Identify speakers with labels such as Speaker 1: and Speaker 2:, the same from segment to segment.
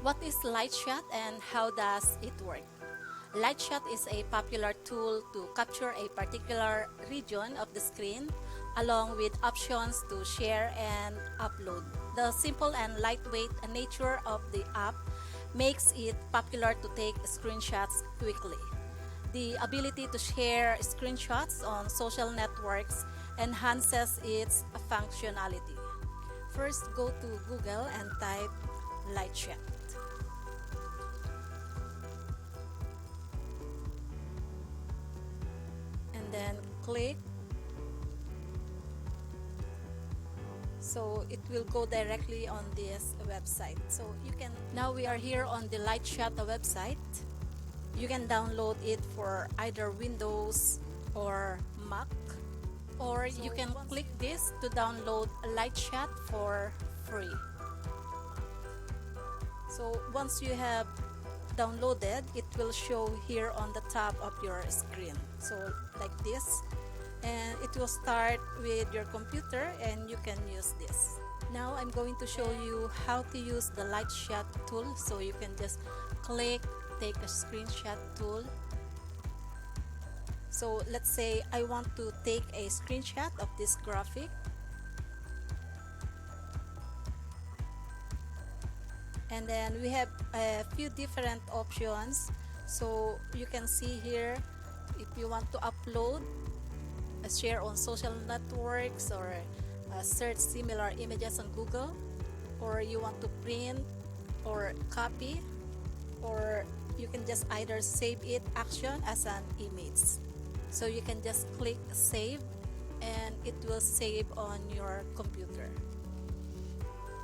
Speaker 1: What is LIGHTSHOT and how does it work? LIGHTSHOT is a popular tool to capture a particular region of the screen along with options to share and upload. The simple and lightweight nature of the app makes it popular to take screenshots quickly. The ability to share screenshots on social networks enhances its functionality. First, go to Google and type LIGHTSHOT. And then click. So it will go directly on this website. So you can, now we are here on the LIGHTSHOT website. You can download it for either Windows or Mac, or you can click this to download LIGHTSHOT for free. So once you have downloaded, it will show here on the top of your screen, so like this, and it will start with your computer and you can use this. Now I'm going to show you how to use the LIGHTSHOT tool. So you can just click take a screenshot tool. So let's say I want to take a screenshot of this graphic. And then we have a few different options. So you can see here, if you want to upload, share on social networks, or search similar images on Google, or you want to print or copy, or you can just either save it action as an image. So you can just click save and it will save on your computer.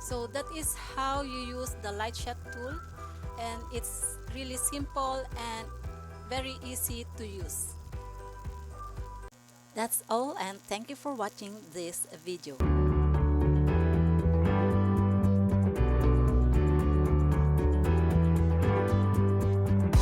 Speaker 1: So that is how you use the LIGHTSHOT tool, and it's really simple and very easy to use. That's all, and thank you for watching this video.